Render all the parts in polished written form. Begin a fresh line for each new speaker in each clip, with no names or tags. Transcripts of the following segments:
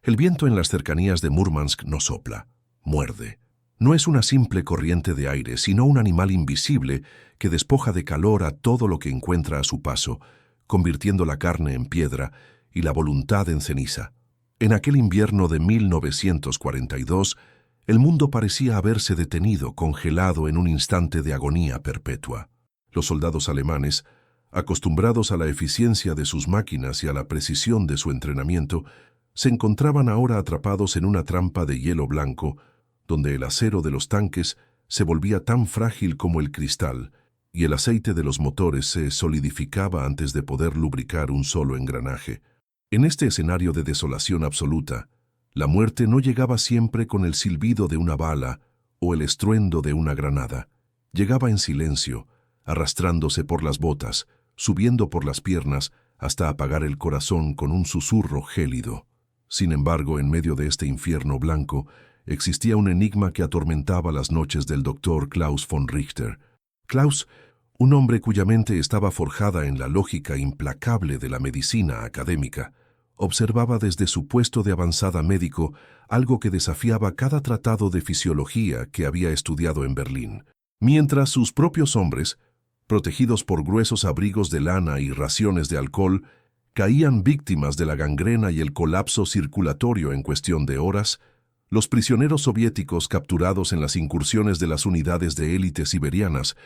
El viento en las cercanías de Múrmansk no sopla, muerde. No es una simple corriente de aire, sino un animal invisible que despoja de calor a todo lo que encuentra a su paso, convirtiendo la carne en piedra y la voluntad en ceniza. En aquel invierno de 1942, el mundo parecía haberse detenido, congelado en un instante de agonía perpetua. Los soldados alemanes, acostumbrados a la eficiencia de sus máquinas y a la precisión de su entrenamiento, se encontraban ahora atrapados en una trampa de hielo blanco, donde el acero de los tanques se volvía tan frágil como el cristal y el aceite de los motores se solidificaba antes de poder lubricar un solo engranaje. En este escenario de desolación absoluta, la muerte no llegaba siempre con el silbido de una bala o el estruendo de una granada. Llegaba en silencio, arrastrándose por las botas, subiendo por las piernas hasta apagar el corazón con un susurro gélido. Sin embargo, en medio de este infierno blanco, existía un enigma que atormentaba las noches del doctor Klaus von Richter. Klaus, un hombre cuya mente estaba forjada en la lógica implacable de la medicina académica, observaba desde su puesto de avanzada médico algo que desafiaba cada tratado de fisiología que había estudiado en Berlín. Mientras sus propios hombres, protegidos por gruesos abrigos de lana y raciones de alcohol, caían víctimas de la gangrena y el colapso circulatorio en cuestión de horas, los prisioneros soviéticos capturados en las incursiones de las unidades de élite siberianas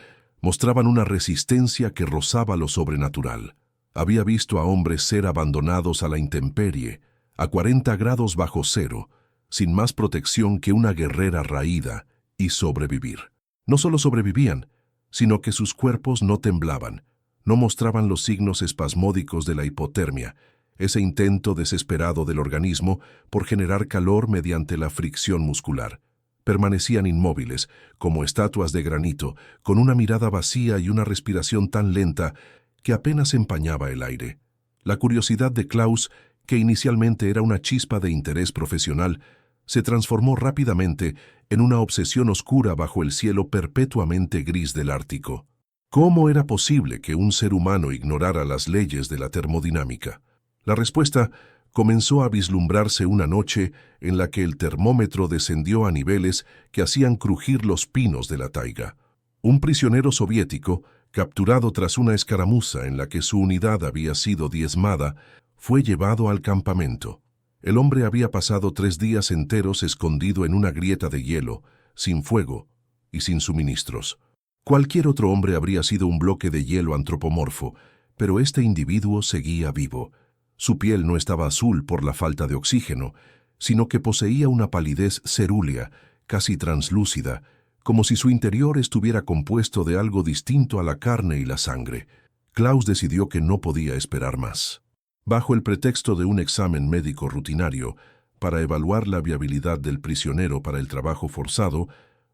mostraban una resistencia que rozaba lo sobrenatural. Había visto a hombres ser abandonados a la intemperie, a 40 grados bajo cero, sin más protección que una guerrera raída, y sobrevivir. No solo sobrevivían, sino que sus cuerpos no temblaban, no mostraban los signos espasmódicos de la hipotermia, ese intento desesperado del organismo por generar calor mediante la fricción muscular. Permanecían inmóviles, como estatuas de granito, con una mirada vacía y una respiración tan lenta que apenas empañaba el aire. La curiosidad de Klaus, que inicialmente era una chispa de interés profesional, se transformó rápidamente en una obsesión oscura bajo el cielo perpetuamente gris del Ártico. ¿Cómo era posible que un ser humano ignorara las leyes de la termodinámica? La respuesta comenzó a vislumbrarse una noche en la que el termómetro descendió a niveles que hacían crujir los pinos de la taiga. Un prisionero soviético, capturado tras una escaramuza en la que su unidad había sido diezmada, fue llevado al campamento. El hombre había pasado 3 días enteros escondido en una grieta de hielo, sin fuego y sin suministros. Cualquier otro hombre habría sido un bloque de hielo antropomorfo, pero este individuo seguía vivo. Su piel no estaba azul por la falta de oxígeno, sino que poseía una palidez cerúlea, casi translúcida, como si su interior estuviera compuesto de algo distinto a la carne y la sangre. Klaus decidió que no podía esperar más. Bajo el pretexto de un examen médico rutinario, para evaluar la viabilidad del prisionero para el trabajo forzado,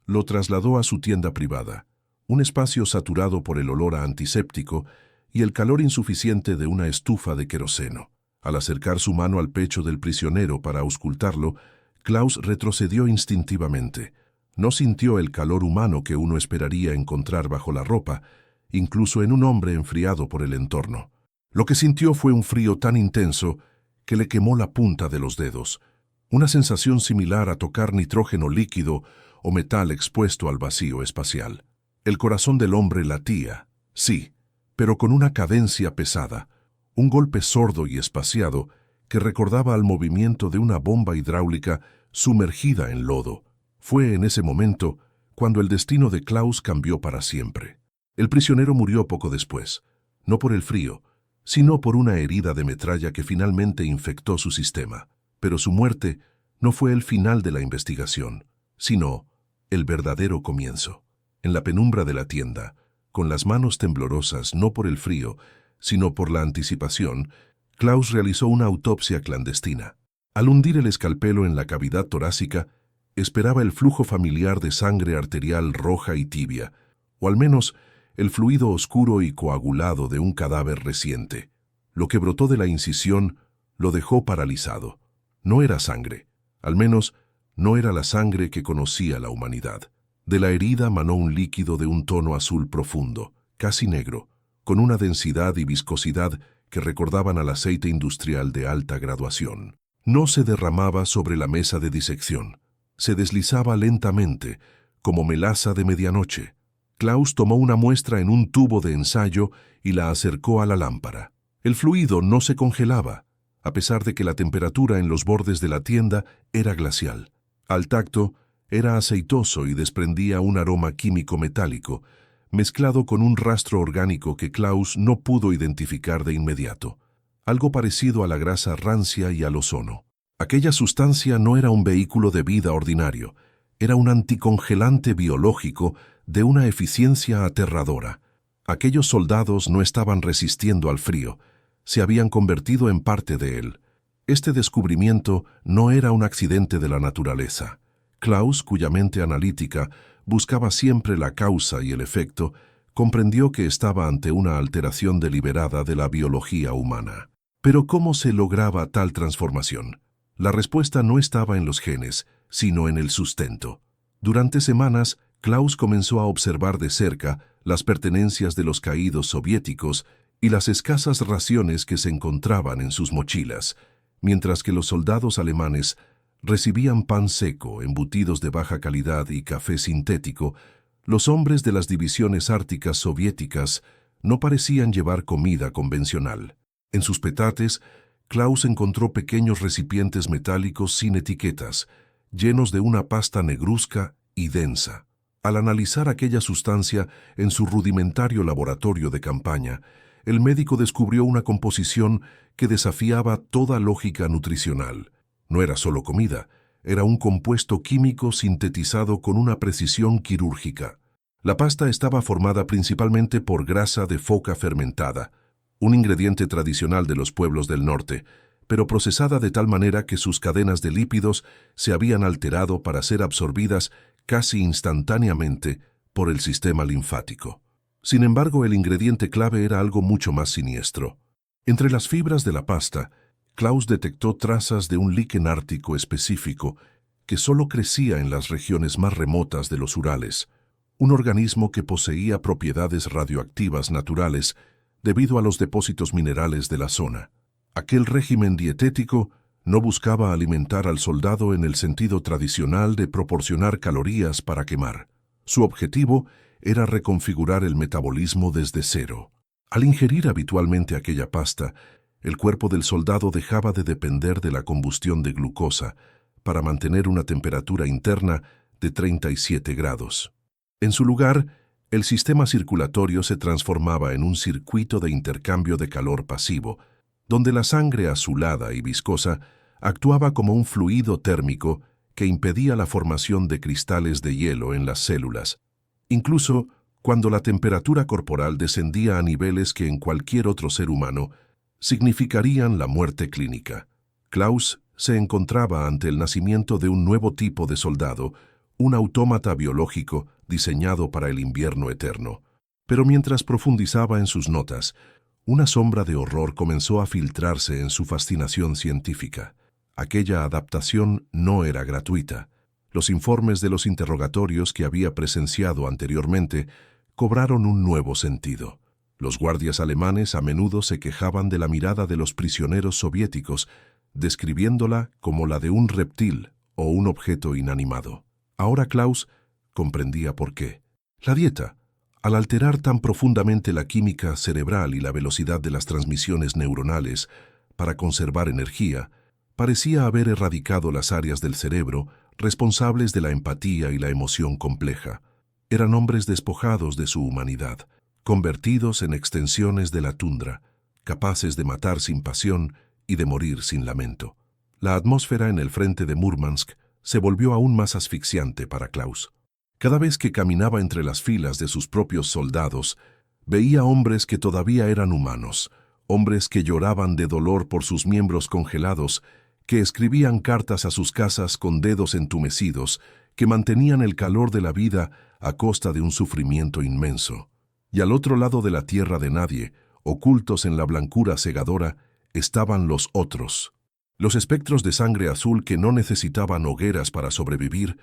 lo trasladó a su tienda privada, un espacio saturado por el olor a antiséptico y el calor insuficiente de una estufa de queroseno. Al acercar su mano al pecho del prisionero para auscultarlo, Klaus retrocedió instintivamente. No sintió el calor humano que uno esperaría encontrar bajo la ropa, incluso en un hombre enfriado por el entorno. Lo que sintió fue un frío tan intenso que le quemó la punta de los dedos, una sensación similar a tocar nitrógeno líquido o metal expuesto al vacío espacial. El corazón del hombre latía, sí, pero con una cadencia pesada, un golpe sordo y espaciado que recordaba al movimiento de una bomba hidráulica sumergida en lodo. Fue en ese momento cuando el destino de Klaus cambió para siempre. El prisionero murió poco después, no por el frío, sino por una herida de metralla que finalmente infectó su sistema. Pero su muerte no fue el final de la investigación, sino el verdadero comienzo. En la penumbra de la tienda, con las manos temblorosas no por el frío, sino por la anticipación, Klaus realizó una autopsia clandestina. Al hundir el escalpelo en la cavidad torácica, esperaba el flujo familiar de sangre arterial roja y tibia, o al menos el fluido oscuro y coagulado de un cadáver reciente. Lo que brotó de la incisión lo dejó paralizado. No era sangre, al menos no era la sangre que conocía la humanidad. De la herida manó un líquido de un tono azul profundo, casi negro, con una densidad y viscosidad que recordaban al aceite industrial de alta graduación. No se derramaba sobre la mesa de disección. Se deslizaba lentamente, como melaza de medianoche. Klaus tomó una muestra en un tubo de ensayo y la acercó a la lámpara. El fluido no se congelaba, a pesar de que la temperatura en los bordes de la tienda era glacial. Al tacto, era aceitoso y desprendía un aroma químico metálico, mezclado con un rastro orgánico que Klaus no pudo identificar de inmediato. Algo parecido a la grasa rancia y al ozono. Aquella sustancia no era un vehículo de vida ordinario, era un anticongelante biológico de una eficiencia aterradora. Aquellos soldados no estaban resistiendo al frío, se habían convertido en parte de él. Este descubrimiento no era un accidente de la naturaleza. Klaus, cuya mente analítica buscaba siempre la causa y el efecto, comprendió que estaba ante una alteración deliberada de la biología humana. Pero ¿cómo se lograba tal transformación? La respuesta no estaba en los genes, sino en el sustento. Durante semanas, Klaus comenzó a observar de cerca las pertenencias de los caídos soviéticos y las escasas raciones que se encontraban en sus mochilas, mientras que los soldados alemanes recibían pan seco, embutidos de baja calidad y café sintético. Los hombres de las divisiones árticas soviéticas no parecían llevar comida convencional. En sus petates, Klaus encontró pequeños recipientes metálicos sin etiquetas, llenos de una pasta negruzca y densa. Al analizar aquella sustancia en su rudimentario laboratorio de campaña, el médico descubrió una composición que desafiaba toda lógica nutricional. No era solo comida, era un compuesto químico sintetizado con una precisión quirúrgica. La pasta estaba formada principalmente por grasa de foca fermentada, un ingrediente tradicional de los pueblos del norte, pero procesada de tal manera que sus cadenas de lípidos se habían alterado para ser absorbidas casi instantáneamente por el sistema linfático. Sin embargo, el ingrediente clave era algo mucho más siniestro. Entre las fibras de la pasta, Klaus detectó trazas de un líquen ártico específico que solo crecía en las regiones más remotas de los Urales, un organismo que poseía propiedades radioactivas naturales debido a los depósitos minerales de la zona. Aquel régimen dietético no buscaba alimentar al soldado en el sentido tradicional de proporcionar calorías para quemar. Su objetivo era reconfigurar el metabolismo desde cero. Al ingerir habitualmente aquella pasta, el cuerpo del soldado dejaba de depender de la combustión de glucosa para mantener una temperatura interna de 37 grados. En su lugar, el sistema circulatorio se transformaba en un circuito de intercambio de calor pasivo, donde la sangre azulada y viscosa actuaba como un fluido térmico que impedía la formación de cristales de hielo en las células, incluso cuando la temperatura corporal descendía a niveles que en cualquier otro ser humano significarían la muerte clínica. Klaus se encontraba ante el nacimiento de un nuevo tipo de soldado, un autómata biológico diseñado para el invierno eterno. Pero mientras profundizaba en sus notas, una sombra de horror comenzó a filtrarse en su fascinación científica. Aquella adaptación no era gratuita. Los informes de los interrogatorios que había presenciado anteriormente cobraron un nuevo sentido. Los guardias alemanes a menudo se quejaban de la mirada de los prisioneros soviéticos, describiéndola como la de un reptil o un objeto inanimado. Ahora Klaus comprendía por qué. La dieta, al alterar tan profundamente la química cerebral y la velocidad de las transmisiones neuronales para conservar energía, parecía haber erradicado las áreas del cerebro responsables de la empatía y la emoción compleja. Eran hombres despojados de su humanidad, convertidos en extensiones de la tundra, capaces de matar sin pasión y de morir sin lamento. La atmósfera en el frente de Múrmansk se volvió aún más asfixiante para Klaus. Cada vez que caminaba entre las filas de sus propios soldados, veía hombres que todavía eran humanos, hombres que lloraban de dolor por sus miembros congelados, que escribían cartas a sus casas con dedos entumecidos, que mantenían el calor de la vida a costa de un sufrimiento inmenso. Y al otro lado de la tierra de nadie, ocultos en la blancura cegadora, estaban los otros. Los espectros de sangre azul que no necesitaban hogueras para sobrevivir,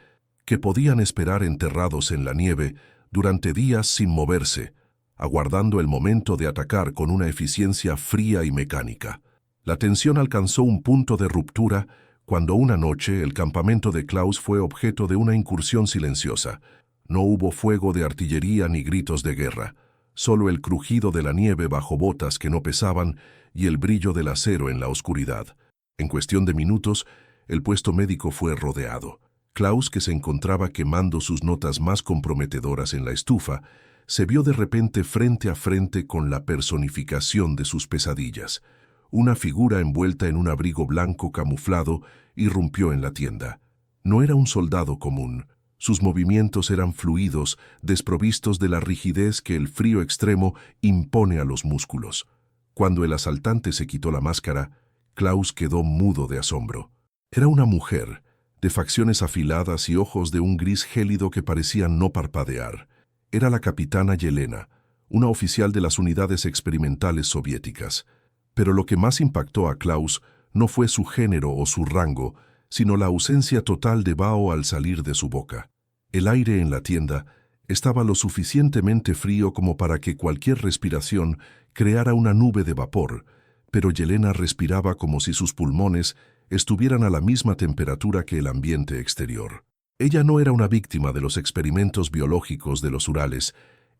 que podían esperar enterrados en la nieve durante días sin moverse, aguardando el momento de atacar con una eficiencia fría y mecánica. La tensión alcanzó un punto de ruptura cuando una noche el campamento de Klaus fue objeto de una incursión silenciosa. No hubo fuego de artillería ni gritos de guerra, solo el crujido de la nieve bajo botas que no pesaban y el brillo del acero en la oscuridad. En cuestión de minutos, el puesto médico fue rodeado. Klaus, que se encontraba quemando sus notas más comprometedoras en la estufa, se vio de repente frente a frente con la personificación de sus pesadillas. Una figura envuelta en un abrigo blanco camuflado irrumpió en la tienda. No era un soldado común. Sus movimientos eran fluidos, desprovistos de la rigidez que el frío extremo impone a los músculos. Cuando el asaltante se quitó la máscara, Klaus quedó mudo de asombro. Era una mujer, de facciones afiladas y ojos de un gris gélido que parecían no parpadear. Era la capitana Yelena, una oficial de las unidades experimentales soviéticas. Pero lo que más impactó a Klaus no fue su género o su rango, sino la ausencia total de vaho al salir de su boca. El aire en la tienda estaba lo suficientemente frío como para que cualquier respiración creara una nube de vapor, pero Yelena respiraba como si sus pulmones estuvieran a la misma temperatura que el ambiente exterior. Ella no era una víctima de los experimentos biológicos de los Urales,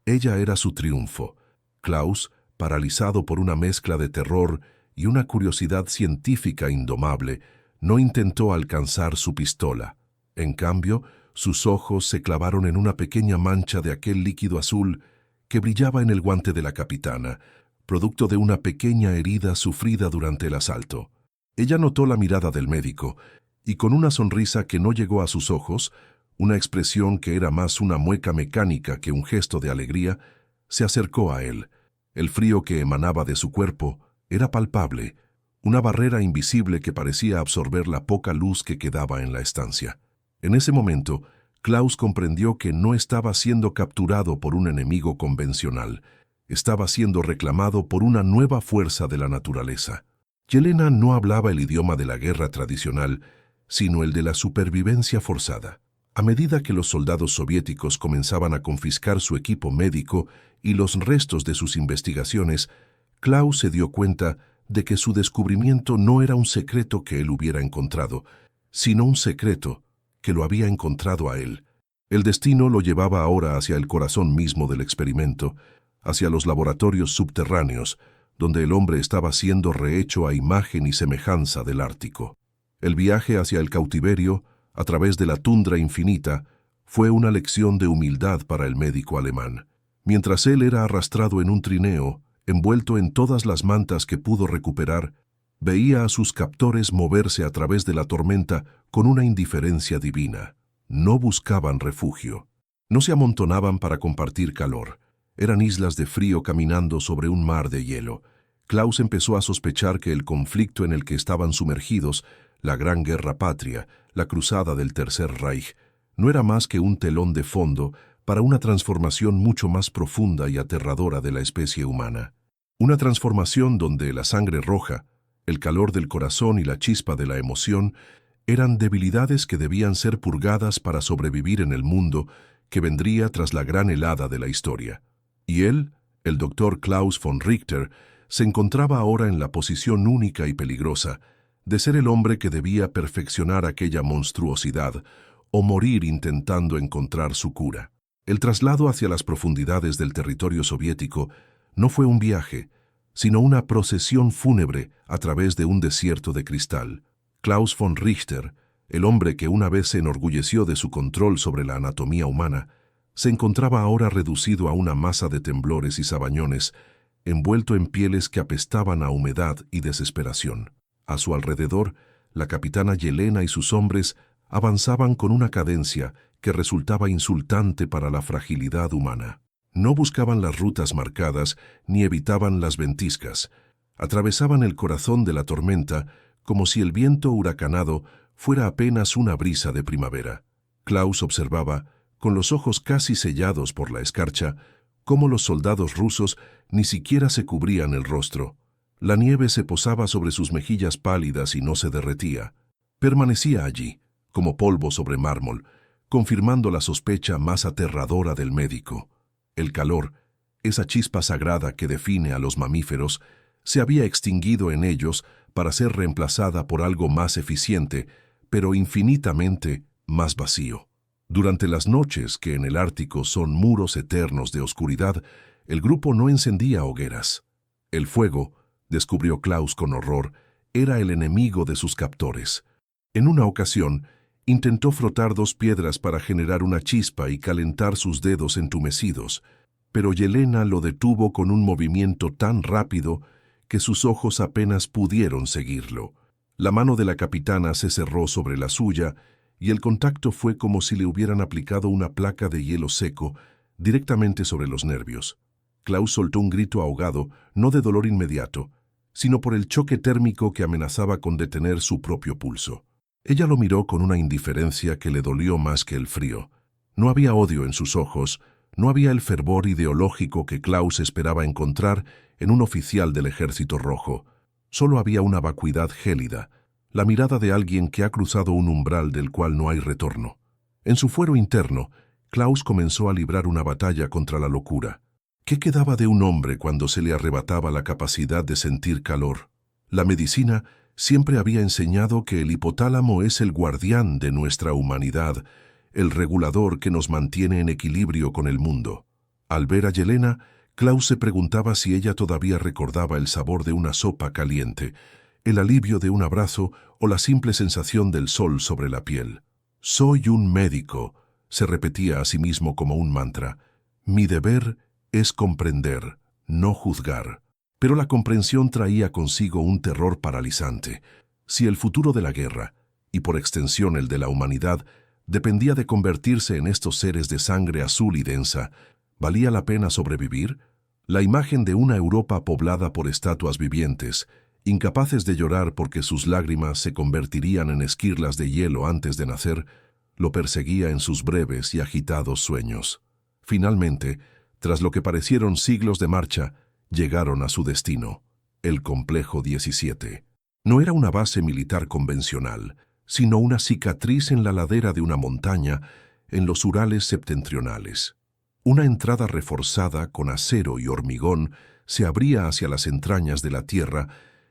ella era su triunfo. Klaus, paralizado por una mezcla de terror y una curiosidad científica indomable, no intentó alcanzar su pistola. En cambio, sus ojos se clavaron en una pequeña mancha de aquel líquido azul que brillaba en el guante de la capitana, producto de una pequeña herida sufrida durante el asalto. Ella notó la mirada del médico y con una sonrisa que no llegó a sus ojos, una expresión que era más una mueca mecánica que un gesto de alegría, se acercó a él. El frío que emanaba de su cuerpo era palpable, una barrera invisible que parecía absorber la poca luz que quedaba en la estancia. En ese momento, Klaus comprendió que no estaba siendo capturado por un enemigo convencional, estaba siendo reclamado por una nueva fuerza de la naturaleza. Yelena no hablaba el idioma de la guerra tradicional, sino el de la supervivencia forzada. A medida que los soldados soviéticos comenzaban a confiscar su equipo médico y los restos de sus investigaciones, Klaus se dio cuenta de que su descubrimiento no era un secreto que él hubiera encontrado, sino un secreto que lo había encontrado a él. El destino lo llevaba ahora hacia el corazón mismo del experimento, hacia los laboratorios subterráneos, donde el hombre estaba siendo rehecho a imagen y semejanza del Ártico. El viaje hacia el cautiverio, a través de la tundra infinita, fue una lección de humildad para el médico alemán. Mientras él era arrastrado en un trineo, envuelto en todas las mantas que pudo recuperar, veía a sus captores moverse a través de la tormenta con una indiferencia divina. No buscaban refugio. No se amontonaban para compartir calor. Eran islas de frío caminando sobre un mar de hielo. Klaus empezó a sospechar que el conflicto en el que estaban sumergidos, la Gran Guerra Patria, la cruzada del Tercer Reich, no era más que un telón de fondo para una transformación mucho más profunda y aterradora de la especie humana. Una transformación donde la sangre roja, el calor del corazón y la chispa de la emoción eran debilidades que debían ser purgadas para sobrevivir en el mundo que vendría tras la gran helada de la historia. Y él, el doctor Klaus von Richter, se encontraba ahora en la posición única y peligrosa de ser el hombre que debía perfeccionar aquella monstruosidad o morir intentando encontrar su cura. El traslado hacia las profundidades del territorio soviético no fue un viaje, sino una procesión fúnebre a través de un desierto de cristal. Klaus von Richter, el hombre que una vez se enorgulleció de su control sobre la anatomía humana, se encontraba ahora reducido a una masa de temblores y sabañones, envuelto en pieles que apestaban a humedad y desesperación. A su alrededor, la capitana Yelena y sus hombres avanzaban con una cadencia que resultaba insultante para la fragilidad humana. No buscaban las rutas marcadas ni evitaban las ventiscas. Atravesaban el corazón de la tormenta como si el viento huracanado fuera apenas una brisa de primavera. Klaus observaba, con los ojos casi sellados por la escarcha, cómo los soldados rusos ni siquiera se cubrían el rostro. La nieve se posaba sobre sus mejillas pálidas y no se derretía. Permanecía allí, como polvo sobre mármol, confirmando la sospecha más aterradora del médico. El calor, esa chispa sagrada que define a los mamíferos, se había extinguido en ellos para ser reemplazada por algo más eficiente, pero infinitamente más vacío. Durante las noches, que en el Ártico son muros eternos de oscuridad, el grupo no encendía hogueras. El fuego, descubrió Klaus con horror, era el enemigo de sus captores. En una ocasión, intentó frotar 2 piedras para generar una chispa y calentar sus dedos entumecidos, pero Yelena lo detuvo con un movimiento tan rápido que sus ojos apenas pudieron seguirlo. La mano de la capitana se cerró sobre la suya y el contacto fue como si le hubieran aplicado una placa de hielo seco directamente sobre los nervios. Klaus soltó un grito ahogado, no de dolor inmediato, sino por el choque térmico que amenazaba con detener su propio pulso. Ella lo miró con una indiferencia que le dolió más que el frío. No había odio en sus ojos, no había el fervor ideológico que Klaus esperaba encontrar en un oficial del Ejército Rojo. Solo había una vacuidad gélida, la mirada de alguien que ha cruzado un umbral del cual no hay retorno. En su fuero interno, Klaus comenzó a librar una batalla contra la locura. ¿Qué quedaba de un hombre cuando se le arrebataba la capacidad de sentir calor? La medicina siempre había enseñado que el hipotálamo es el guardián de nuestra humanidad, el regulador que nos mantiene en equilibrio con el mundo. Al ver a Yelena, Klaus se preguntaba si ella todavía recordaba el sabor de una sopa caliente, el alivio de un abrazo o la simple sensación del sol sobre la piel. «Soy un médico», se repetía a sí mismo como un mantra. «Mi deber es comprender, no juzgar». Pero la comprensión traía consigo un terror paralizante. Si el futuro de la guerra, y por extensión el de la humanidad, dependía de convertirse en estos seres de sangre azul y densa, ¿valía la pena sobrevivir? La imagen de una Europa poblada por estatuas vivientes, incapaces de llorar porque sus lágrimas se convertirían en esquirlas de hielo antes de nacer, lo perseguía en sus breves y agitados sueños. Finalmente, tras lo que parecieron siglos de marcha, llegaron a su destino, el Complejo 17. No era una base militar convencional, sino una cicatriz en la ladera de una montaña en los Urales septentrionales. Una entrada reforzada con acero y hormigón se abría hacia las entrañas de la tierra,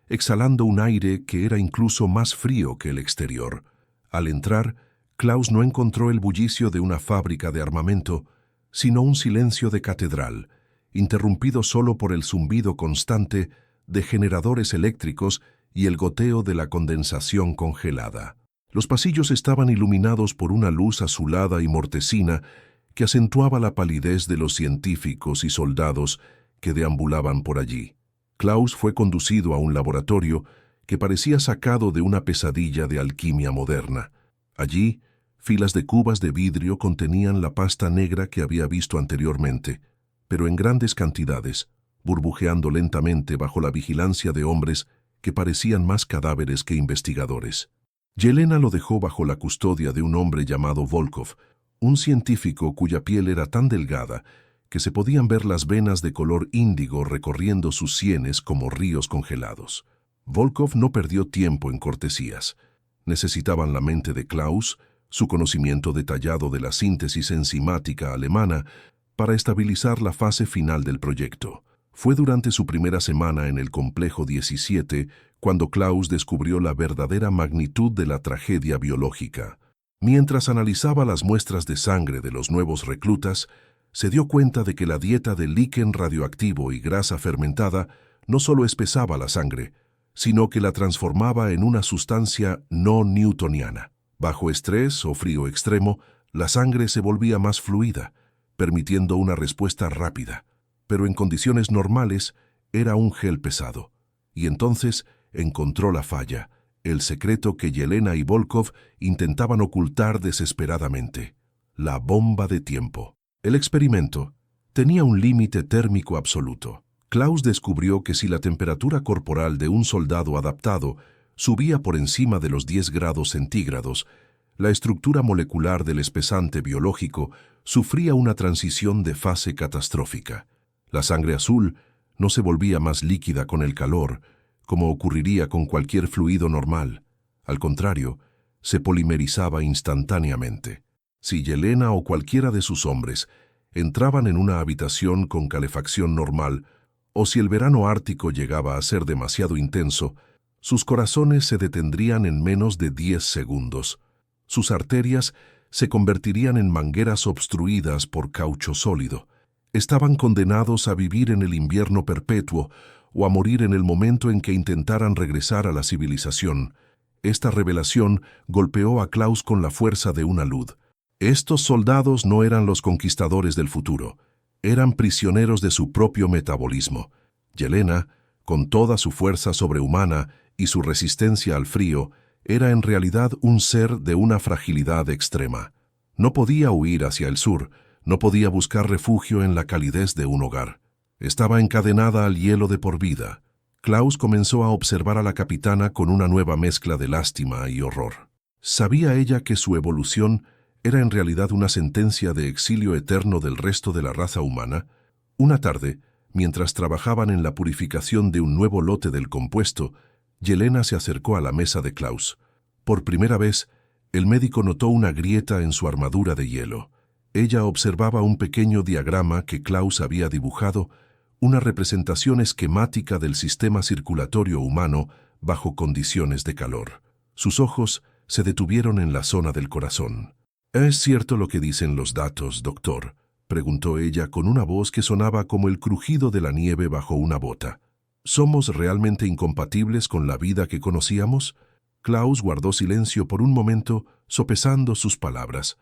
exhalando un aire que era incluso más frío que el exterior. Al entrar, Klaus no encontró el bullicio de una fábrica de armamento, sino un silencio de catedral, interrumpido solo por el zumbido constante de generadores eléctricos y el goteo de la condensación congelada. Los pasillos estaban iluminados por una luz azulada y mortecina que acentuaba la palidez de los científicos y soldados que deambulaban por allí. Klaus fue conducido a un laboratorio que parecía sacado de una pesadilla de alquimia moderna. Allí, filas de cubas de vidrio contenían la pasta negra que había visto anteriormente, pero en grandes cantidades, burbujeando lentamente bajo la vigilancia de hombres que parecían más cadáveres que investigadores. Yelena lo dejó bajo la custodia de un hombre llamado Volkov, un científico cuya piel era tan delgada que se podían ver las venas de color índigo recorriendo sus sienes como ríos congelados. Volkov no perdió tiempo en cortesías. Necesitaban la mente de Klaus, su conocimiento detallado de la síntesis enzimática alemana, para estabilizar la fase final del proyecto. Fue durante su primera semana en el Complejo 17 cuando Klaus descubrió la verdadera magnitud de la tragedia biológica. Mientras analizaba las muestras de sangre de los nuevos reclutas, se dio cuenta de que la dieta de líquen radioactivo y grasa fermentada no solo espesaba la sangre, sino que la transformaba en una sustancia no newtoniana. Bajo estrés o frío extremo, la sangre se volvía más fluida, permitiendo una respuesta rápida, pero en condiciones normales era un gel pesado. Y entonces encontró la falla, el secreto que Yelena y Volkov intentaban ocultar desesperadamente: la bomba de tiempo. El experimento tenía un límite térmico absoluto. Klaus descubrió que si la temperatura corporal de un soldado adaptado subía por encima de los 10 grados centígrados, la estructura molecular del espesante biológico sufría una transición de fase catastrófica. La sangre azul no se volvía más líquida con el calor, como ocurriría con cualquier fluido normal. Al contrario, se polimerizaba instantáneamente. Si Yelena o cualquiera de sus hombres entraban en una habitación con calefacción normal, o si el verano ártico llegaba a ser demasiado intenso, Sus corazones se detendrían en menos de 10 segundos. Sus arterias se convertirían en mangueras obstruidas por caucho sólido. Estaban condenados a vivir en el invierno perpetuo o a morir en el momento en que intentaran regresar a la civilización. Esta revelación golpeó a Klaus con la fuerza de una luz. Estos soldados no eran los conquistadores del futuro, eran prisioneros de su propio metabolismo. Yelena, con toda su fuerza sobrehumana y su resistencia al frío, era en realidad un ser de una fragilidad extrema. No podía huir hacia el sur, no podía buscar refugio en la calidez de un hogar. Estaba encadenada al hielo de por vida. Klaus comenzó a observar a la capitana con una nueva mezcla de lástima y horror. ¿Sabía ella que su evolución era en realidad una sentencia de exilio eterno del resto de la raza humana? Una tarde, mientras trabajaban en la purificación de un nuevo lote del compuesto, Yelena se acercó a la mesa de Klaus. Por primera vez, el médico notó una grieta en su armadura de hielo. Ella observaba un pequeño diagrama que Klaus había dibujado, una representación esquemática del sistema circulatorio humano bajo condiciones de calor. Sus ojos se detuvieron en la zona del corazón. «¿Es cierto lo que dicen los datos, doctor?», preguntó ella con una voz que sonaba como el crujido de la nieve bajo una bota. ¿Somos realmente incompatibles con la vida que conocíamos? Klaus guardó silencio por un momento, sopesando sus palabras.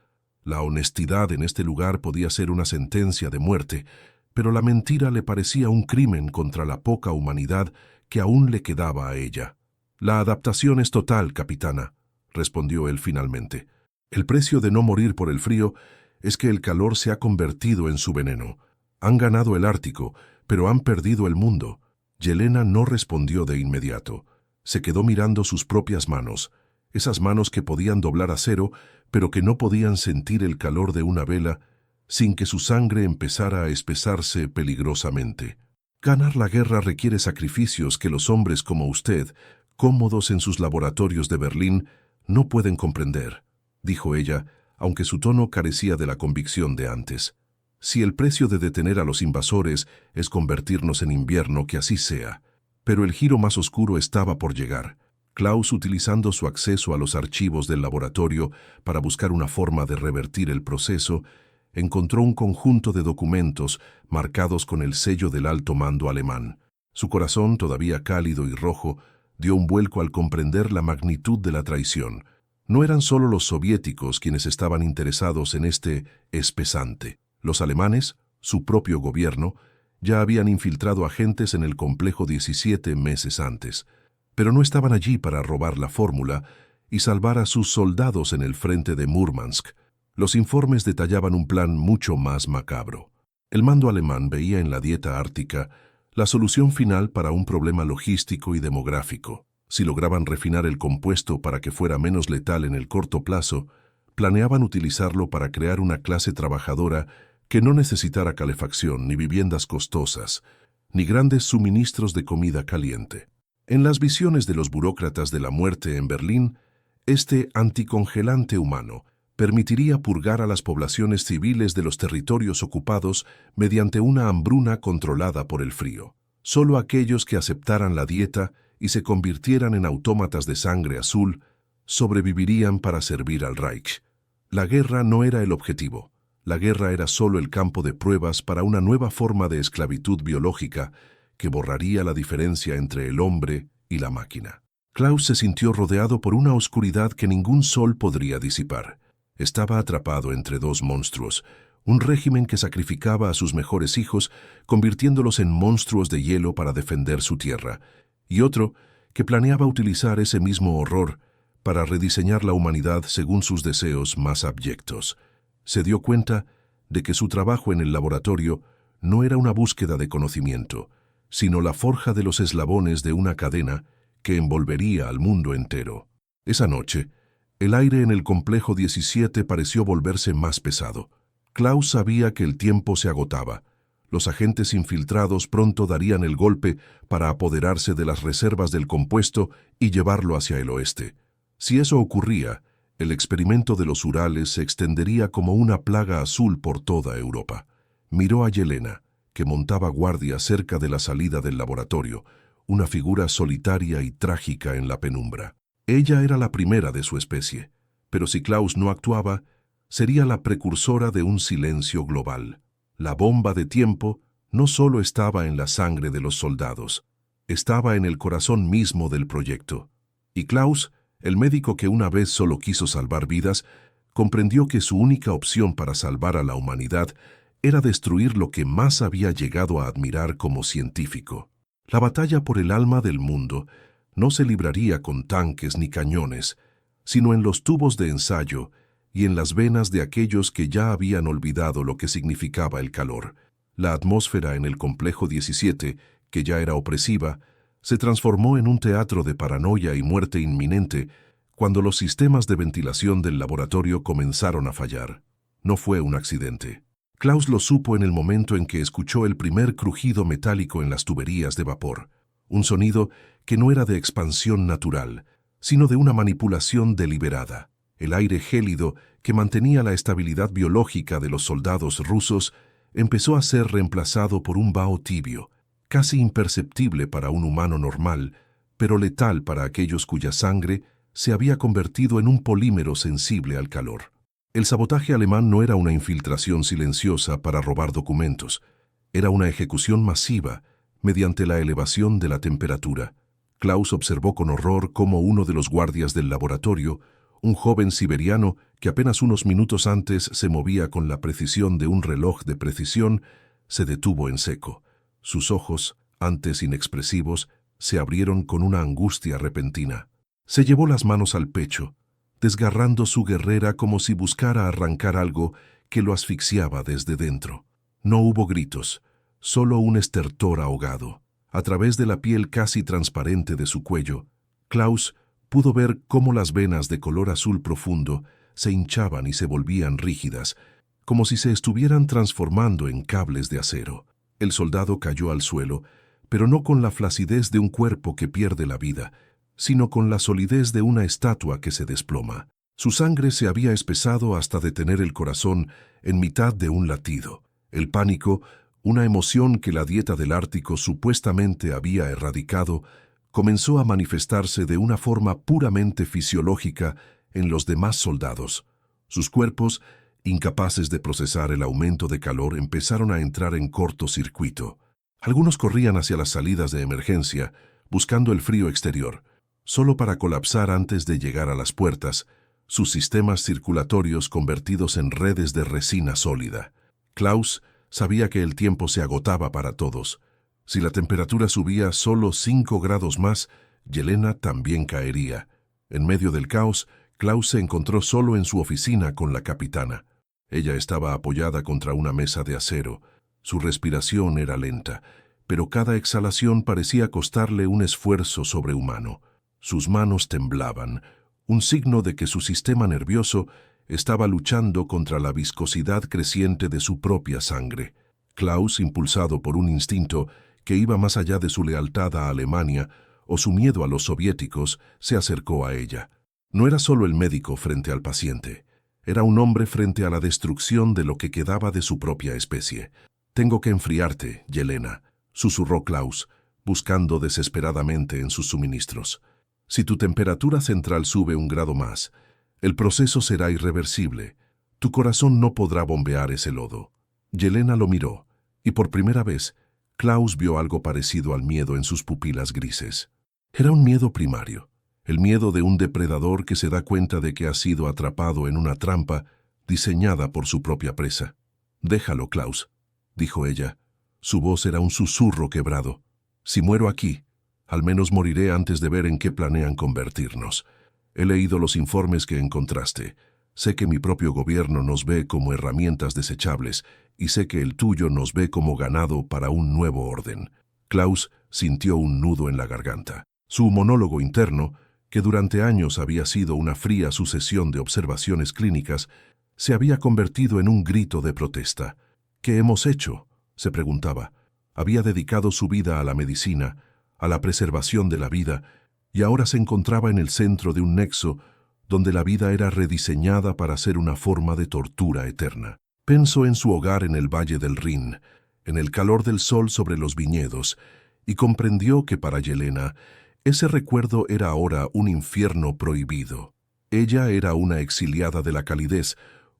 La honestidad en este lugar podía ser una sentencia de muerte, pero la mentira le parecía un crimen contra la poca humanidad que aún le quedaba a ella. «La adaptación es total, capitana», respondió él finalmente. «El precio de no morir por el frío es que el calor se ha convertido en su veneno. Han ganado el Ártico, pero han perdido el mundo». Yelena no respondió de inmediato. Se quedó mirando sus propias manos, esas manos que podían doblar acero, pero que no podían sentir el calor de una vela sin que su sangre empezara a espesarse peligrosamente. «Ganar la guerra requiere sacrificios que los hombres como usted, cómodos en sus laboratorios de Berlín, no pueden comprender», dijo ella, aunque su tono carecía de la convicción de antes. «Si el precio de detener a los invasores es convertirnos en invierno, que así sea». Pero el giro más oscuro estaba por llegar. Klaus, utilizando su acceso a los archivos del laboratorio para buscar una forma de revertir el proceso, encontró un conjunto de documentos marcados con el sello del alto mando alemán. Su corazón, todavía cálido y rojo, dio un vuelco al comprender la magnitud de la traición. No eran solo los soviéticos quienes estaban interesados en este espesante. Los alemanes, su propio gobierno, ya habían infiltrado agentes en el complejo 17 meses antes, pero no estaban allí para robar la fórmula y salvar a sus soldados en el frente de Múrmansk. Los informes detallaban un plan mucho más macabro. El mando alemán veía en la dieta ártica la solución final para un problema logístico y demográfico. Si lograban refinar el compuesto para que fuera menos letal en el corto plazo, planeaban utilizarlo para crear una clase trabajadora que no necesitara calefacción, ni viviendas costosas, ni grandes suministros de comida caliente. En las visiones de los burócratas de la muerte en Berlín, este anticongelante humano permitiría purgar a las poblaciones civiles de los territorios ocupados mediante una hambruna controlada por el frío. Solo aquellos que aceptaran la dieta y se convirtieran en autómatas de sangre azul sobrevivirían para servir al Reich. La guerra no era el objetivo. La guerra era solo el campo de pruebas para una nueva forma de esclavitud biológica que borraría la diferencia entre el hombre y la máquina. Klaus se sintió rodeado por una oscuridad que ningún sol podría disipar. Estaba atrapado entre dos monstruos, un régimen que sacrificaba a sus mejores hijos, convirtiéndolos en monstruos de hielo para defender su tierra, y otro que planeaba utilizar ese mismo horror para rediseñar la humanidad según sus deseos más abyectos. Se dio cuenta de que su trabajo en el laboratorio no era una búsqueda de conocimiento, sino la forja de los eslabones de una cadena que envolvería al mundo entero. Esa noche, el aire en el complejo 17 pareció volverse más pesado. Klaus sabía que el tiempo se agotaba. Los agentes infiltrados pronto darían el golpe para apoderarse de las reservas del compuesto y llevarlo hacia el oeste. Si eso ocurría, el experimento de los Urales se extendería como una plaga azul por toda Europa. Miró a Yelena, que montaba guardia cerca de la salida del laboratorio, una figura solitaria y trágica en la penumbra. Ella era la primera de su especie, pero si Klaus no actuaba, sería la precursora de un silencio global. La bomba de tiempo no solo estaba en la sangre de los soldados, estaba en el corazón mismo del proyecto. Y Klaus, el médico que una vez solo quiso salvar vidas, comprendió que su única opción para salvar a la humanidad era destruir lo que más había llegado a admirar como científico. La batalla por el alma del mundo no se libraría con tanques ni cañones, sino en los tubos de ensayo y en las venas de aquellos que ya habían olvidado lo que significaba el calor. La atmósfera en el complejo 17, que ya era opresiva, se transformó en un teatro de paranoia y muerte inminente cuando los sistemas de ventilación del laboratorio comenzaron a fallar. No fue un accidente. Klaus lo supo en el momento en que escuchó el primer crujido metálico en las tuberías de vapor, un sonido que no era de expansión natural, sino de una manipulación deliberada. El aire gélido que mantenía la estabilidad biológica de los soldados rusos empezó a ser reemplazado por un vaho tibio, casi imperceptible para un humano normal, pero letal para aquellos cuya sangre se había convertido en un polímero sensible al calor. El sabotaje alemán no era una infiltración silenciosa para robar documentos, era una ejecución masiva mediante la elevación de la temperatura. Klaus observó con horror cómo uno de los guardias del laboratorio, un joven siberiano que apenas unos minutos antes se movía con la precisión de un reloj de precisión, se detuvo en seco. Sus ojos, antes inexpresivos, se abrieron con una angustia repentina. Se llevó las manos al pecho, desgarrando su guerrera como si buscara arrancar algo que lo asfixiaba desde dentro. No hubo gritos, solo un estertor ahogado. A través de la piel casi transparente de su cuello, Klaus pudo ver cómo las venas de color azul profundo se hinchaban y se volvían rígidas, como si se estuvieran transformando en cables de acero. El soldado cayó al suelo, pero no con la flacidez de un cuerpo que pierde la vida, sino con la solidez de una estatua que se desploma. Su sangre se había espesado hasta detener el corazón en mitad de un latido. El pánico, una emoción que la dieta del Ártico supuestamente había erradicado, comenzó a manifestarse de una forma puramente fisiológica en los demás soldados. Sus cuerpos, incapaces de procesar el aumento de calor, empezaron a entrar en cortocircuito. Algunos corrían hacia las salidas de emergencia, buscando el frío exterior, solo para colapsar antes de llegar a las puertas, sus sistemas circulatorios convertidos en redes de resina sólida. Klaus sabía que el tiempo se agotaba para todos. Si la temperatura subía solo 5 grados más, Yelena también caería. En medio del caos, Klaus se encontró solo en su oficina con la capitana. Ella estaba apoyada contra una mesa de acero. Su respiración era lenta, pero cada exhalación parecía costarle un esfuerzo sobrehumano. Sus manos temblaban, un signo de que su sistema nervioso estaba luchando contra la viscosidad creciente de su propia sangre. Klaus, impulsado por un instinto que iba más allá de su lealtad a Alemania o su miedo a los soviéticos, se acercó a ella. No era solo el médico frente al paciente, era un hombre frente a la destrucción de lo que quedaba de su propia especie. «Tengo que enfriarte, Yelena», susurró Klaus, buscando desesperadamente en sus suministros. «Si tu temperatura central sube 1 grado más, el proceso será irreversible. Tu corazón no podrá bombear ese lodo». Yelena lo miró, y por primera vez, Klaus vio algo parecido al miedo en sus pupilas grises. Era un miedo primario, el miedo de un depredador que se da cuenta de que ha sido atrapado en una trampa diseñada por su propia presa. «Déjalo, Klaus», dijo ella. Su voz era un susurro quebrado. «Si muero aquí, al menos moriré antes de ver en qué planean convertirnos. He leído los informes que encontraste. Sé que mi propio gobierno nos ve como herramientas desechables y sé que el tuyo nos ve como ganado para un nuevo orden». Klaus sintió un nudo en la garganta. Su monólogo interno, que durante años había sido una fría sucesión de observaciones clínicas, se había convertido en un grito de protesta. «¿Qué hemos hecho?», se preguntaba. Había dedicado su vida a la medicina, a la preservación de la vida, y ahora se encontraba en el centro de un nexo donde la vida era rediseñada para ser una forma de tortura eterna. Pensó en su hogar en el Valle del Rin, en el calor del sol sobre los viñedos, y comprendió que para Yelena ese recuerdo era ahora un infierno prohibido. Ella era una exiliada de la calidez,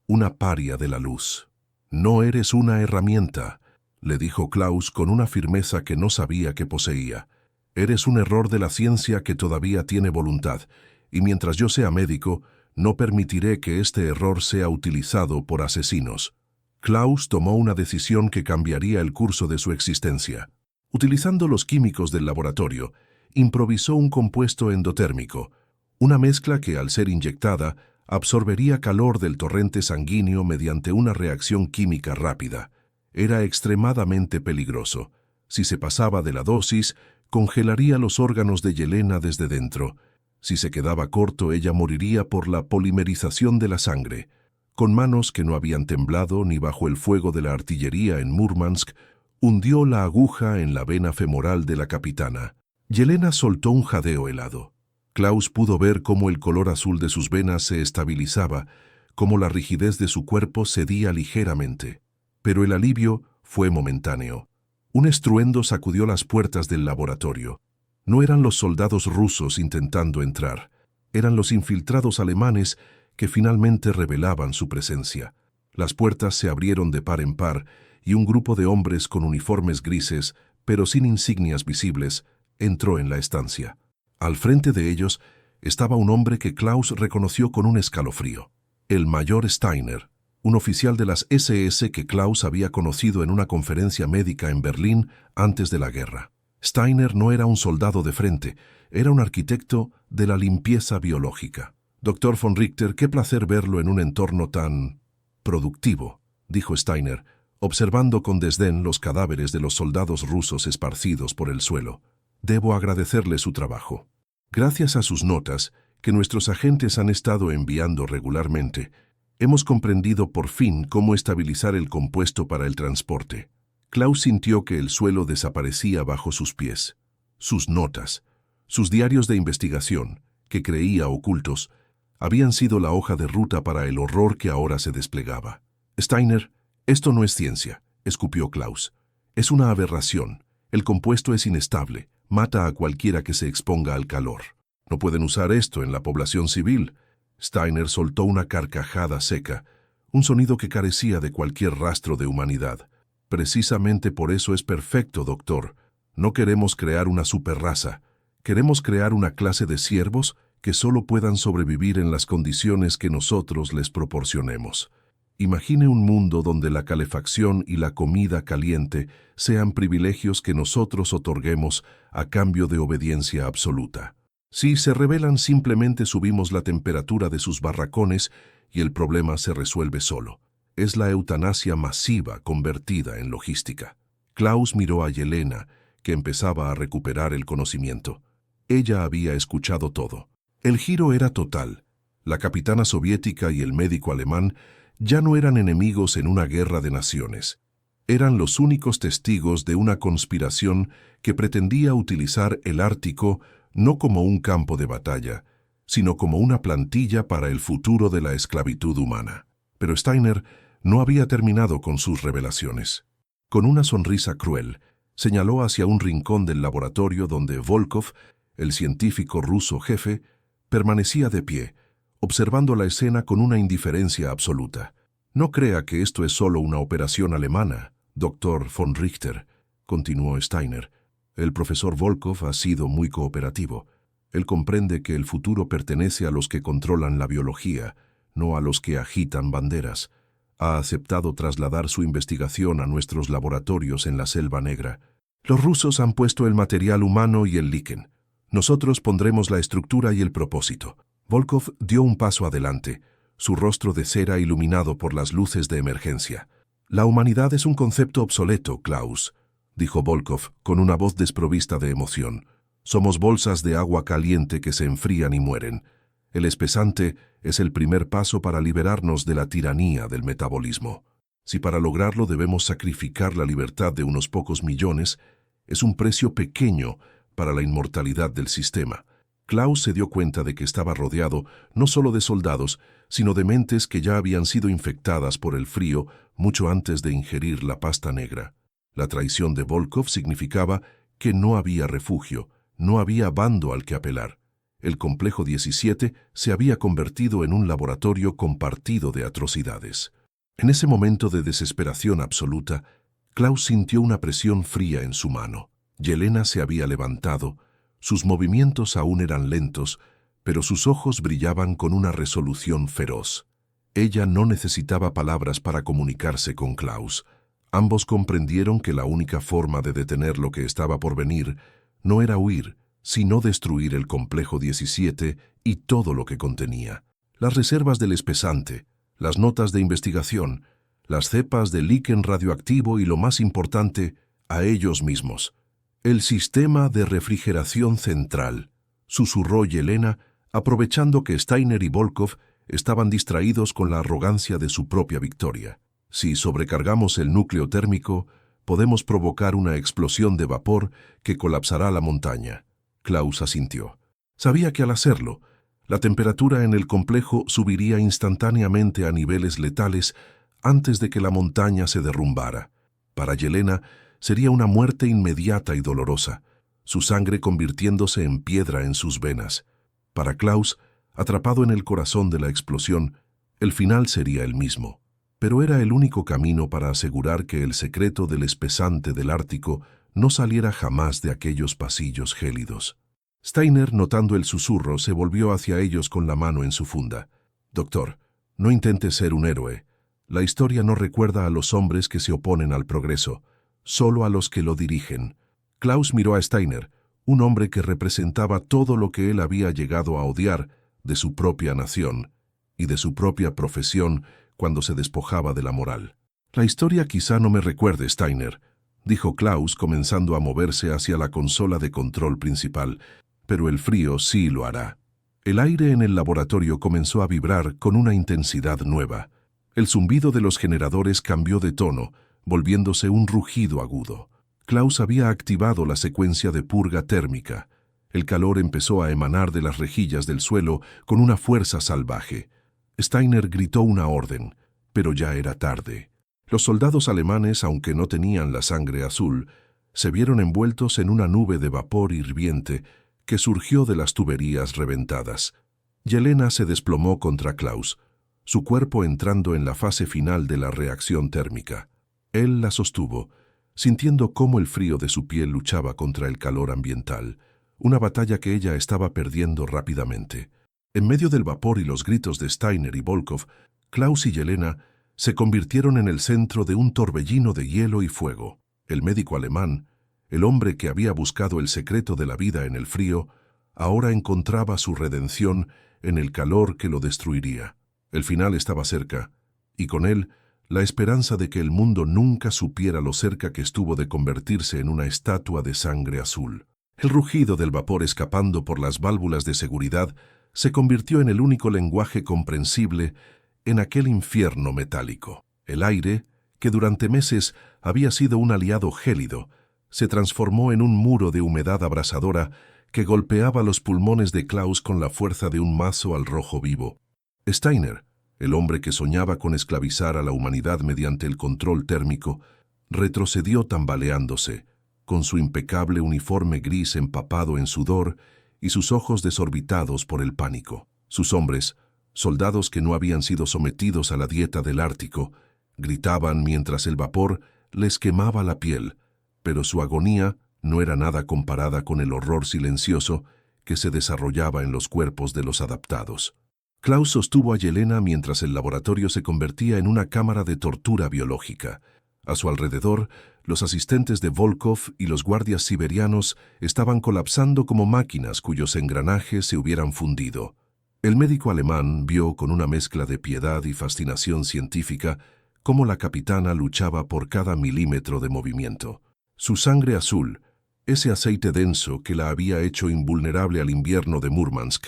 una paria de la luz. «No eres una herramienta», le dijo Klaus con una firmeza que no sabía que poseía. «Eres un error de la ciencia que todavía tiene voluntad, y mientras yo sea médico, no permitiré que este error sea utilizado por asesinos». Klaus tomó una decisión que cambiaría el curso de su existencia. Utilizando los químicos del laboratorio, improvisó un compuesto endotérmico, una mezcla que, al ser inyectada, absorbería calor del torrente sanguíneo mediante una reacción química rápida. Era extremadamente peligroso. Si se pasaba de la dosis, congelaría los órganos de Yelena desde dentro. Si se quedaba corto, ella moriría por la polimerización de la sangre. Con manos que no habían temblado ni bajo el fuego de la artillería en Murmansk, hundió la aguja en la vena femoral de la capitana. Yelena soltó un jadeo helado. Klaus pudo ver cómo el color azul de sus venas se estabilizaba, cómo la rigidez de su cuerpo cedía ligeramente. Pero el alivio fue momentáneo. Un estruendo sacudió las puertas del laboratorio. No eran los soldados rusos intentando entrar, eran los infiltrados alemanes que finalmente revelaban su presencia. Las puertas se abrieron de par en par y un grupo de hombres con uniformes grises, pero sin insignias visibles, entró en la estancia. Al frente de ellos estaba un hombre que Klaus reconoció con un escalofrío. El mayor Steiner, un oficial de las SS que Klaus había conocido en una conferencia médica en Berlín antes de la guerra. Steiner no era un soldado de frente, era un arquitecto de la limpieza biológica. «Doctor von Richter, qué placer verlo en un entorno tan productivo», dijo Steiner, observando con desdén los cadáveres de los soldados rusos esparcidos por el suelo. «Debo agradecerle su trabajo. Gracias a sus notas, que nuestros agentes han estado enviando regularmente, hemos comprendido por fin cómo estabilizar el compuesto para el transporte». Klaus sintió que el suelo desaparecía bajo sus pies. Sus notas, sus diarios de investigación, que creía ocultos, habían sido la hoja de ruta para el horror que ahora se desplegaba. «Steiner, esto no es ciencia», escupió Klaus. «Es una aberración. El compuesto es inestable, mata a cualquiera que se exponga al calor. No pueden usar esto en la población civil». Steiner soltó una carcajada seca, un sonido que carecía de cualquier rastro de humanidad. «Precisamente por eso es perfecto, doctor. No queremos crear una superraza. Queremos crear una clase de siervos que solo puedan sobrevivir en las condiciones que nosotros les proporcionemos. Imagine un mundo donde la calefacción y la comida caliente sean privilegios que nosotros otorguemos a cambio de obediencia absoluta. Si se rebelan, simplemente subimos la temperatura de sus barracones y el problema se resuelve solo. Es la eutanasia masiva convertida en logística». Klaus miró a Yelena, que empezaba a recuperar el conocimiento. Ella había escuchado todo. El giro era total. La capitana soviética y el médico alemán ya no eran enemigos en una guerra de naciones. Eran los únicos testigos de una conspiración que pretendía utilizar el Ártico no como un campo de batalla, sino como una plantilla para el futuro de la esclavitud humana. Pero Steiner no había terminado con sus revelaciones. Con una sonrisa cruel, señaló hacia un rincón del laboratorio donde Volkov, el científico ruso jefe, permanecía de pie, observando la escena con una indiferencia absoluta. «No crea que esto es solo una operación alemana, doctor von Richter», continuó Steiner. «El profesor Volkov ha sido muy cooperativo. Él comprende que el futuro pertenece a los que controlan la biología, no a los que agitan banderas. Ha aceptado trasladar su investigación a nuestros laboratorios en la Selva Negra. Los rusos han puesto el material humano y el líquen. Nosotros pondremos la estructura y el propósito». Volkov dio un paso adelante, su rostro de cera iluminado por las luces de emergencia. «La humanidad es un concepto obsoleto, Klaus», dijo Volkov con una voz desprovista de emoción. «Somos bolsas de agua caliente que se enfrían y mueren. El espesante es el primer paso para liberarnos de la tiranía del metabolismo. Si para lograrlo debemos sacrificar la libertad de unos pocos millones, es un precio pequeño para la inmortalidad del sistema». Klaus se dio cuenta de que estaba rodeado no solo de soldados, sino de mentes que ya habían sido infectadas por el frío mucho antes de ingerir la pasta negra. La traición de Volkov significaba que no había refugio, no había bando al que apelar. El complejo 17 se había convertido en un laboratorio compartido de atrocidades. En ese momento de desesperación absoluta, Klaus sintió una presión fría en su mano. Yelena se había levantado, sus movimientos aún eran lentos, pero sus ojos brillaban con una resolución feroz. Ella no necesitaba palabras para comunicarse con Klaus. Ambos comprendieron que la única forma de detener lo que estaba por venir no era huir, sino destruir el complejo 17 y todo lo que contenía. Las reservas del espesante, las notas de investigación, las cepas de líquen radioactivo y, lo más importante, a ellos mismos. El sistema de refrigeración central, susurró Yelena, aprovechando que Steiner y Volkov estaban distraídos con la arrogancia de su propia victoria. Si sobrecargamos el núcleo térmico, podemos provocar una explosión de vapor que colapsará la montaña. Klaus asintió. Sabía que al hacerlo, la temperatura en el complejo subiría instantáneamente a niveles letales antes de que la montaña se derrumbara. Para Yelena sería una muerte inmediata y dolorosa, su sangre convirtiéndose en piedra en sus venas. Para Klaus, atrapado en el corazón de la explosión, el final sería el mismo. Pero era el único camino para asegurar que el secreto del espesante del Ártico no saliera jamás de aquellos pasillos gélidos. Steiner, notando el susurro, se volvió hacia ellos con la mano en su funda. «Doctor, no intente ser un héroe. La historia no recuerda a los hombres que se oponen al progreso, solo a los que lo dirigen». Klaus miró a Steiner, un hombre que representaba todo lo que él había llegado a odiar de su propia nación y de su propia profesión cuando se despojaba de la moral. «La historia quizá no me recuerde, Steiner», dijo Klaus, comenzando a moverse hacia la consola de control principal, «pero el frío sí lo hará». El aire en el laboratorio comenzó a vibrar con una intensidad nueva. El zumbido de los generadores cambió de tono, volviéndose un rugido agudo. Klaus había activado la secuencia de purga térmica. El calor empezó a emanar de las rejillas del suelo con una fuerza salvaje. Steiner gritó una orden, pero ya era tarde. Los soldados alemanes, aunque no tenían la sangre azul, se vieron envueltos en una nube de vapor hirviente que surgió de las tuberías reventadas. Yelena se desplomó contra Klaus, su cuerpo entrando en la fase final de la reacción térmica. Él la sostuvo, sintiendo cómo el frío de su piel luchaba contra el calor ambiental, una batalla que ella estaba perdiendo rápidamente. En medio del vapor y los gritos de Steiner y Volkov, Klaus y Yelena se convirtieron en el centro de un torbellino de hielo y fuego. El médico alemán, el hombre que había buscado el secreto de la vida en el frío, ahora encontraba su redención en el calor que lo destruiría. El final estaba cerca, y con él la esperanza de que el mundo nunca supiera lo cerca que estuvo de convertirse en una estatua de sangre azul. El rugido del vapor escapando por las válvulas de seguridad se convirtió en el único lenguaje comprensible en aquel infierno metálico. El aire, que durante meses había sido un aliado gélido, se transformó en un muro de humedad abrasadora que golpeaba los pulmones de Klaus con la fuerza de un mazo al rojo vivo. Steiner, el hombre que soñaba con esclavizar a la humanidad mediante el control térmico, retrocedió tambaleándose, con su impecable uniforme gris empapado en sudor y sus ojos desorbitados por el pánico. Sus hombres, soldados que no habían sido sometidos a la dieta del Ártico, gritaban mientras el vapor les quemaba la piel, pero su agonía no era nada comparada con el horror silencioso que se desarrollaba en los cuerpos de los adaptados. Klaus sostuvo a Yelena mientras el laboratorio se convertía en una cámara de tortura biológica. A su alrededor, los asistentes de Volkov y los guardias siberianos estaban colapsando como máquinas cuyos engranajes se hubieran fundido. El médico alemán vio con una mezcla de piedad y fascinación científica cómo la capitana luchaba por cada milímetro de movimiento. Su sangre azul, ese aceite denso que la había hecho invulnerable al invierno de Murmansk,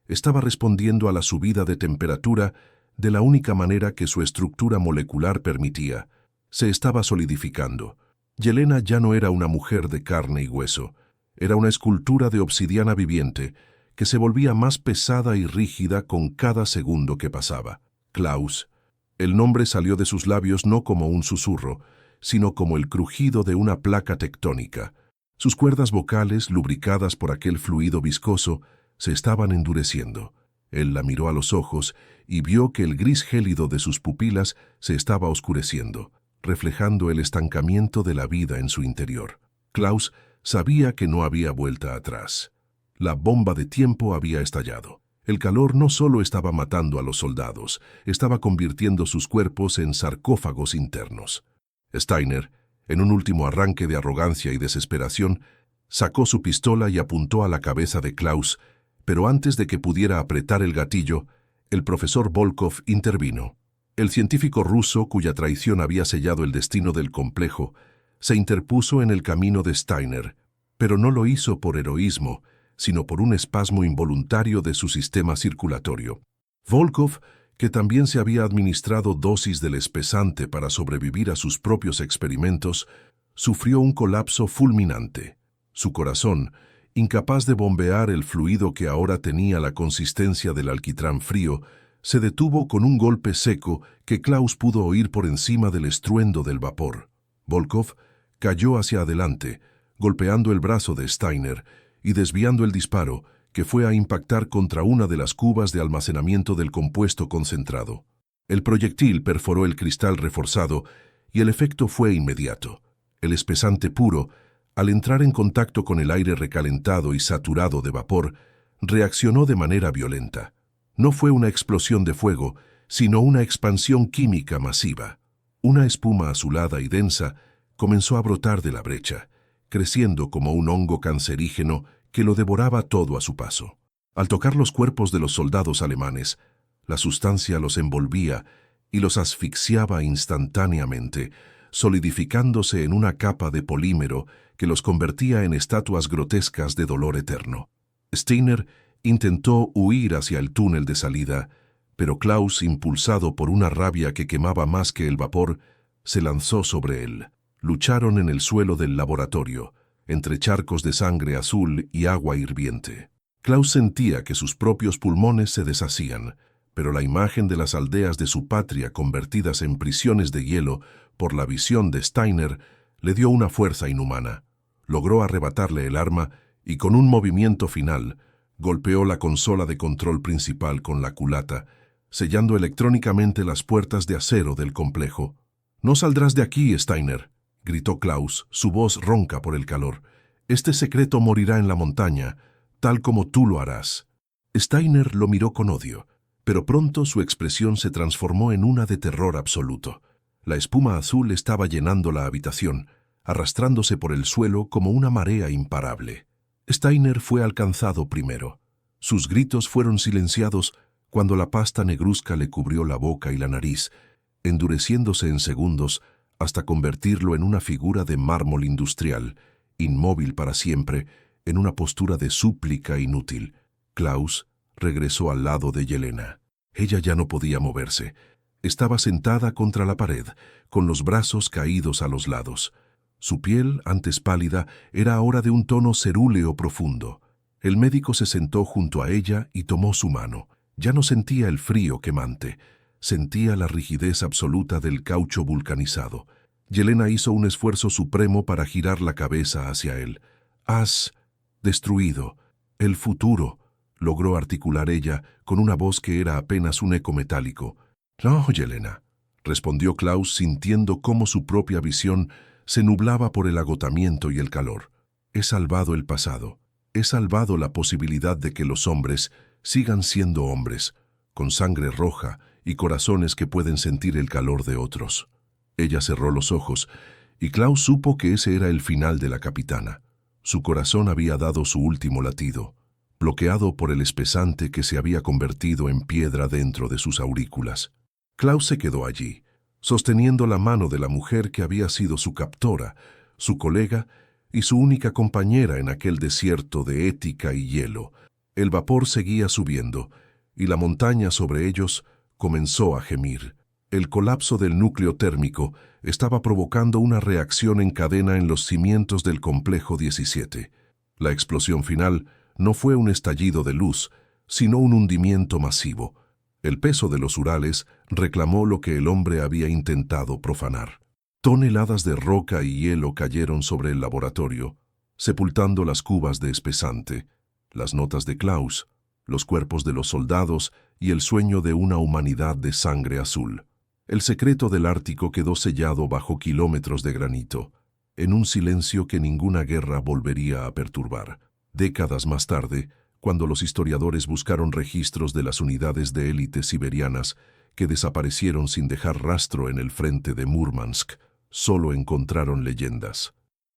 estaba respondiendo a la subida de temperatura de la única manera que su estructura molecular permitía. Se estaba solidificando. Yelena ya no era una mujer de carne y hueso, era una escultura de obsidiana viviente que se volvía más pesada y rígida con cada segundo que pasaba. Klaus. El nombre salió de sus labios no como un susurro, sino como el crujido de una placa tectónica. Sus cuerdas vocales, lubricadas por aquel fluido viscoso, se estaban endureciendo. Él la miró a los ojos y vio que el gris gélido de sus pupilas se estaba oscureciendo, reflejando el estancamiento de la vida en su interior. Klaus sabía que no había vuelta atrás. La bomba de tiempo había estallado. El calor no solo estaba matando a los soldados, estaba convirtiendo sus cuerpos en sarcófagos internos. Steiner, en un último arranque de arrogancia y desesperación, sacó su pistola y apuntó a la cabeza de Klaus, pero antes de que pudiera apretar el gatillo, el profesor Volkov intervino. El científico ruso, cuya traición había sellado el destino del complejo, se interpuso en el camino de Steiner, pero no lo hizo por heroísmo, sino por un espasmo involuntario de su sistema circulatorio. Volkov, que también se había administrado dosis del espesante para sobrevivir a sus propios experimentos, sufrió un colapso fulminante. Su corazón, incapaz de bombear el fluido que ahora tenía la consistencia del alquitrán frío, se detuvo con un golpe seco que Klaus pudo oír por encima del estruendo del vapor. Volkov cayó hacia adelante, golpeando el brazo de Steiner y desviando el disparo, que fue a impactar contra una de las cubas de almacenamiento del compuesto concentrado. El proyectil perforó el cristal reforzado y el efecto fue inmediato. El espesante puro, al entrar en contacto con el aire recalentado y saturado de vapor, reaccionó de manera violenta. No fue una explosión de fuego, sino una expansión química masiva. Una espuma azulada y densa comenzó a brotar de la brecha, creciendo como un hongo cancerígeno que lo devoraba todo a su paso. Al tocar los cuerpos de los soldados alemanes, la sustancia los envolvía y los asfixiaba instantáneamente, solidificándose en una capa de polímero que los convertía en estatuas grotescas de dolor eterno. Steiner intentó huir hacia el túnel de salida, pero Klaus, impulsado por una rabia que quemaba más que el vapor, se lanzó sobre él. Lucharon en el suelo del laboratorio, entre charcos de sangre azul y agua hirviente. Klaus sentía que sus propios pulmones se deshacían, pero la imagen de las aldeas de su patria convertidas en prisiones de hielo por la visión de Steiner le dio una fuerza inhumana. Logró arrebatarle el arma y con un movimiento final golpeó la consola de control principal con la culata, sellando electrónicamente las puertas de acero del complejo. «No saldrás de aquí, Steiner», gritó Klaus, su voz ronca por el calor. «Este secreto morirá en la montaña, tal como tú lo harás». Steiner lo miró con odio, pero pronto su expresión se transformó en una de terror absoluto. La espuma azul estaba llenando la habitación, arrastrándose por el suelo como una marea imparable. Steiner fue alcanzado primero. Sus gritos fueron silenciados cuando la pasta negruzca le cubrió la boca y la nariz, endureciéndose en segundos hasta convertirlo en una figura de mármol industrial, inmóvil para siempre, en una postura de súplica inútil. Klaus regresó al lado de Yelena. Ella ya no podía moverse. Estaba sentada contra la pared, con los brazos caídos a los lados. Su piel, antes pálida, era ahora de un tono cerúleo profundo. El médico se sentó junto a ella y tomó su mano. Ya no sentía el frío quemante. Sentía la rigidez absoluta del caucho vulcanizado. Yelena hizo un esfuerzo supremo para girar la cabeza hacia él. «Has destruido el futuro», logró articular ella con una voz que era apenas un eco metálico. «No, Yelena», respondió Klaus, sintiendo cómo su propia visión se nublaba por el agotamiento y el calor. «He salvado el pasado. He salvado la posibilidad de que los hombres sigan siendo hombres, con sangre roja y corazones que pueden sentir el calor de otros». Ella cerró los ojos, y Klaus supo que ese era el final de la capitana. Su corazón había dado su último latido, bloqueado por el espesante que se había convertido en piedra dentro de sus aurículas. Klaus se quedó allí, sosteniendo la mano de la mujer que había sido su captora, su colega y su única compañera en aquel desierto de ética y hielo. El vapor seguía subiendo, y la montaña sobre ellos comenzó a gemir. El colapso del núcleo térmico estaba provocando una reacción en cadena en los cimientos del complejo 17. La explosión final no fue un estallido de luz, sino un hundimiento masivo. El peso de los Urales reclamó lo que el hombre había intentado profanar. Toneladas de roca y hielo cayeron sobre el laboratorio. sepultando las cubas de espesante, las notas de Klaus, los cuerpos de los soldados y el sueño de una humanidad de sangre azul. El secreto del Ártico quedó sellado bajo kilómetros de granito, en un silencio que ninguna guerra volvería a perturbar. Décadas más tarde, cuando los historiadores buscaron registros de las unidades de élite siberianas que desaparecieron sin dejar rastro en el frente de Múrmansk, solo encontraron leyendas.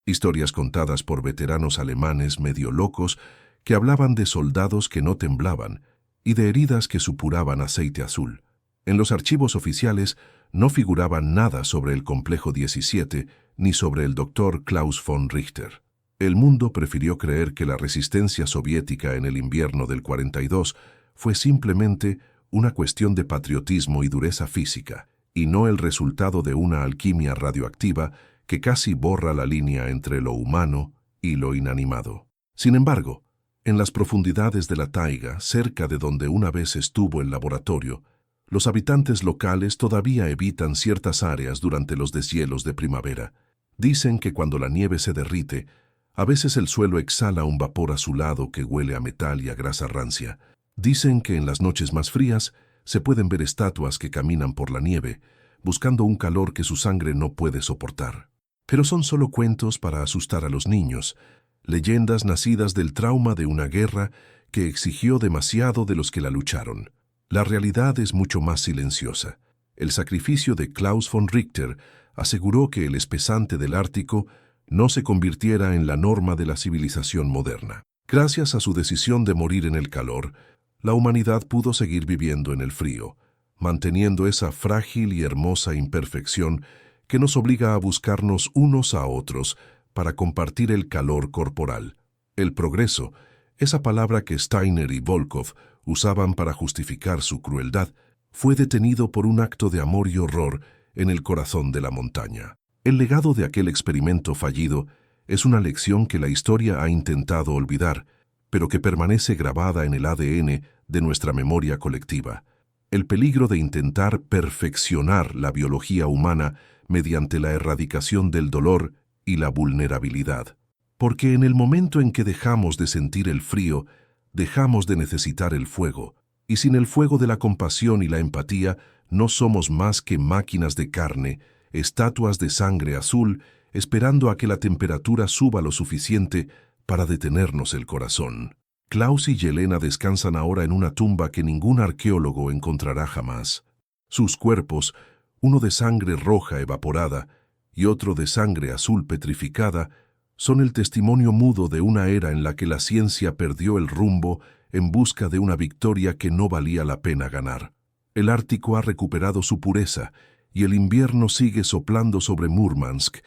Historias contadas por veteranos alemanes medio locos que hablaban de soldados que no temblaban y de heridas que supuraban aceite azul. En los archivos oficiales no figuraba nada sobre el Complejo 17 ni sobre el doctor Klaus von Richter. El mundo prefirió creer que la resistencia soviética en el invierno del 42 fue simplemente una cuestión de patriotismo y dureza física, y no el resultado de una alquimia radioactiva que casi borra la línea entre lo humano y lo inanimado. Sin embargo, en las profundidades de la taiga, cerca de donde una vez estuvo el laboratorio, los habitantes locales todavía evitan ciertas áreas durante los deshielos de primavera. Dicen que cuando la nieve se derrite, a veces el suelo exhala un vapor azulado que huele a metal y a grasa rancia. Dicen que en las noches más frías se pueden ver estatuas que caminan por la nieve, buscando un calor que su sangre no puede soportar. Pero son solo cuentos para asustar a los niños, leyendas nacidas del trauma de una guerra que exigió demasiado de los que la lucharon. La realidad es mucho más silenciosa. El sacrificio de Klaus von Richter aseguró que el espesante del Ártico no se convirtiera en la norma de la civilización moderna. Gracias a su decisión de morir en el calor, la humanidad pudo seguir viviendo en el frío, manteniendo esa frágil y hermosa imperfección que nos obliga a buscarnos unos a otros para compartir el calor corporal. El progreso, esa palabra que Steiner y Volkov usaban para justificar su crueldad, fue detenido por un acto de amor y horror en el corazón de la montaña. El legado de aquel experimento fallido es una lección que la historia ha intentado olvidar, pero que permanece grabada en el ADN de nuestra memoria colectiva. El peligro de intentar perfeccionar la biología humana mediante la erradicación del dolor y la vulnerabilidad. Porque en el momento en que dejamos de sentir el frío, dejamos de necesitar el fuego, y sin el fuego de la compasión y la empatía, no somos más que máquinas de carne, estatuas de sangre azul, esperando a que la temperatura suba lo suficiente para detenernos el corazón. Klaus y Yelena descansan ahora en una tumba que ningún arqueólogo encontrará jamás. Sus cuerpos, uno de sangre roja evaporada y otro de sangre azul petrificada, son el testimonio mudo de una era en la que la ciencia perdió el rumbo en busca de una victoria que no valía la pena ganar. El Ártico ha recuperado su pureza y el invierno sigue soplando sobre Múrmansk,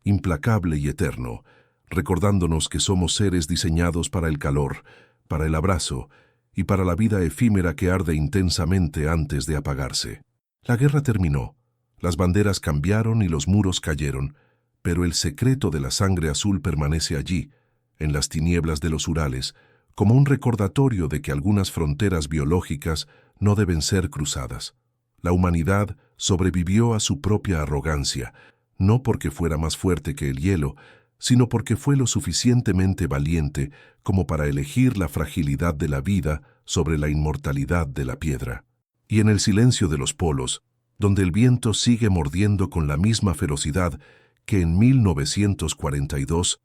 implacable y eterno, recordándonos que somos seres diseñados para el calor, para el abrazo y para la vida efímera que arde intensamente antes de apagarse. La guerra terminó, las banderas cambiaron y los muros cayeron, pero el secreto de la sangre azul permanece allí, en las tinieblas de los Urales, como un recordatorio de que algunas fronteras biológicas no deben ser cruzadas. La humanidad sobrevivió a su propia arrogancia, no porque fuera más fuerte que el hielo, sino porque fue lo suficientemente valiente como para elegir la fragilidad de la vida sobre la inmortalidad de la piedra. Y en el silencio de los polos, donde el viento sigue mordiendo con la misma ferocidad que en 1942,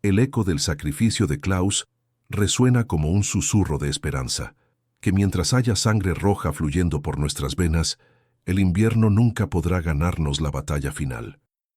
el eco del sacrificio de Klaus resuena como un susurro de esperanza, que mientras haya sangre roja fluyendo por nuestras venas, el invierno nunca podrá ganarnos la batalla final.